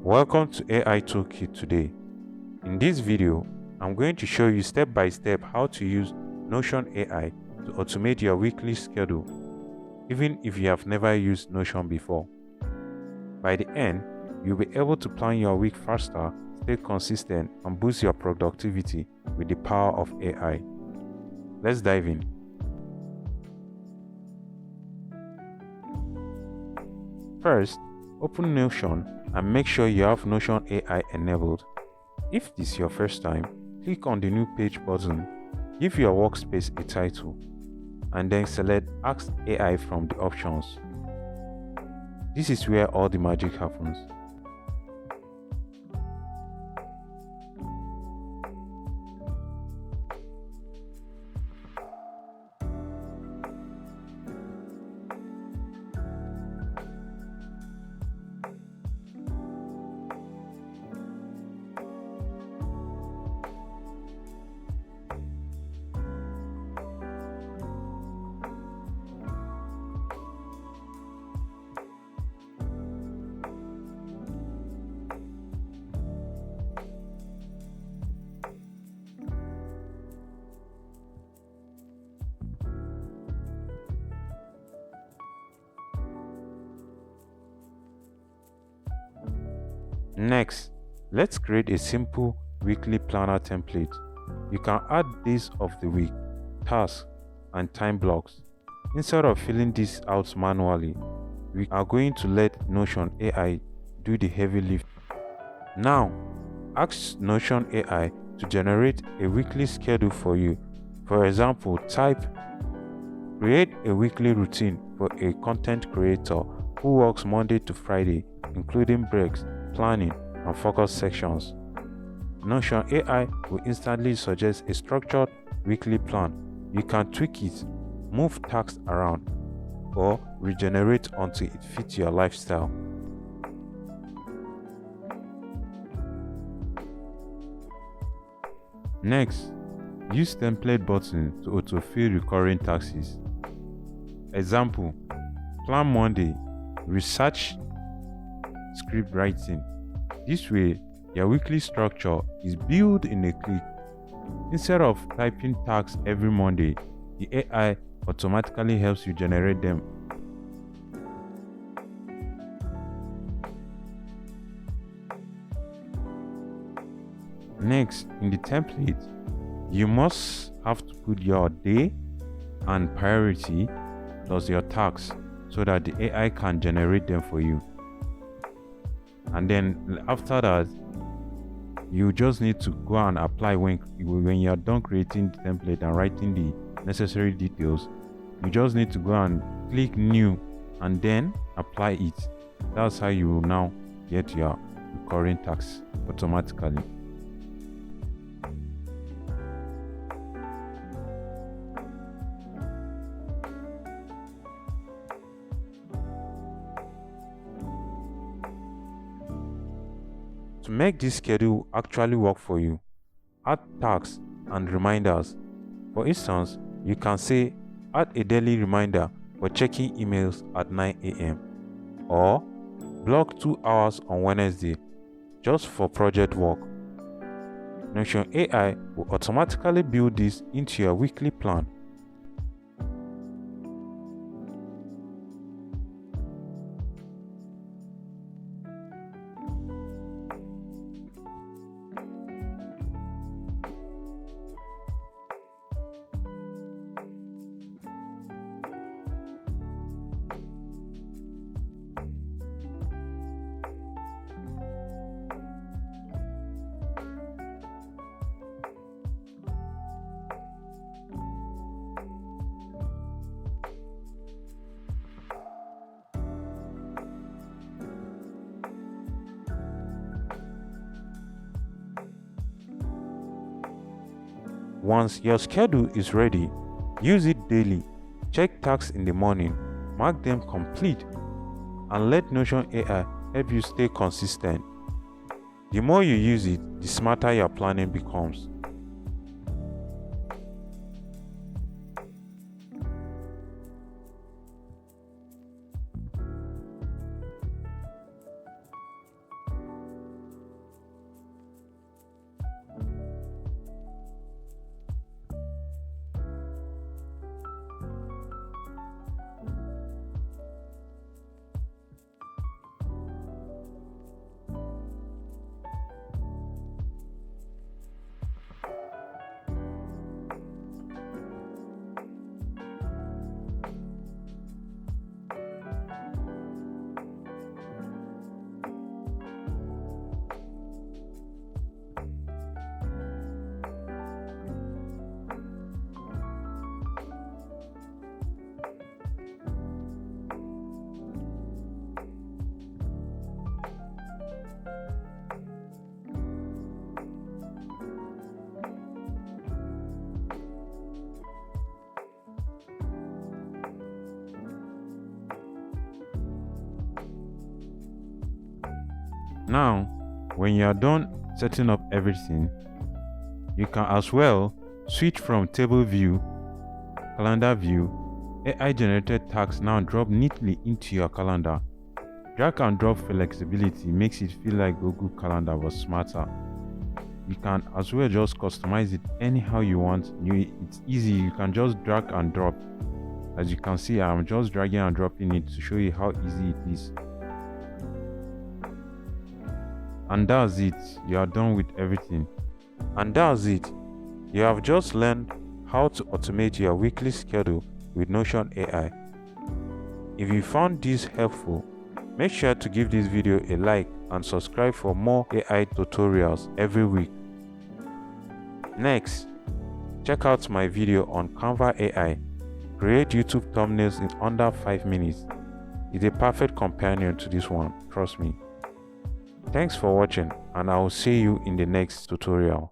Welcome to AI Toolkit today. In this video, I'm going to show you step by step how to use Notion AI to automate your weekly schedule, even if you have never used Notion before. By the end, you'll be able to plan your week faster, stay consistent, and boost your productivity with the power of AI. Let's dive in. First, open Notion and make sure you have Notion AI enabled. If this is your first time, click on the new page button, give your workspace a title, and then select Ask AI from the options. This is where all the magic happens. Next, let's create a simple weekly planner template. You can add days of the week, tasks, and time blocks. Instead of filling this out manually, we are going to let Notion AI do the heavy lift. Now, ask Notion AI to generate a weekly schedule for you. For example, type create a weekly routine for a content creator who works Monday to Friday, including breaks, planning, and focus sections. Notion AI will instantly suggest a structured weekly plan. You can tweak it, move tasks around, or regenerate until it fits your lifestyle. Next, use template button to autofill recurring tasks. Example, plan Monday, research script writing. This way, your weekly structure is built in a click. Instead of typing tasks every Monday, the AI automatically helps you generate them. Next, in the template, you must have to put your day and priority plus your tasks so that the AI can generate them for you. And then after that, you just need to go and apply when you're done creating the template and writing the necessary details. You just need to go and click new and then apply it. That's how you will now get your recurring tasks automatically. To make this schedule actually work for you, add tasks and reminders. For instance, you can say add a daily reminder for checking emails at 9 a.m. or block 2 hours on Wednesday just for project work. Notion AI will automatically build this into your weekly plan. Once your schedule is ready, use it daily. Check tasks in the morning, mark them complete, and let Notion AI help you stay consistent. The more you use it, the smarter your planning becomes. Now, when you are done setting up everything, you can as well switch from table view, calendar view. AI generated tasks now drop neatly into your calendar. Drag and drop flexibility makes it feel like Google Calendar was smarter. You can as well just customize it anyhow you want. It's easy, you can just drag and drop. As you can see, I'm just dragging and dropping it to show you how easy it is. And that's it, you are done with everything. And that's it, you have just learned how to automate your weekly schedule with Notion AI. If you found this helpful, make sure to give this video a like and subscribe for more AI tutorials every week. Next, check out my video on Canva AI. Create YouTube thumbnails in under 5 minutes. It's a perfect companion to this one, trust me. Thanks for watching, and I will see you in the next tutorial.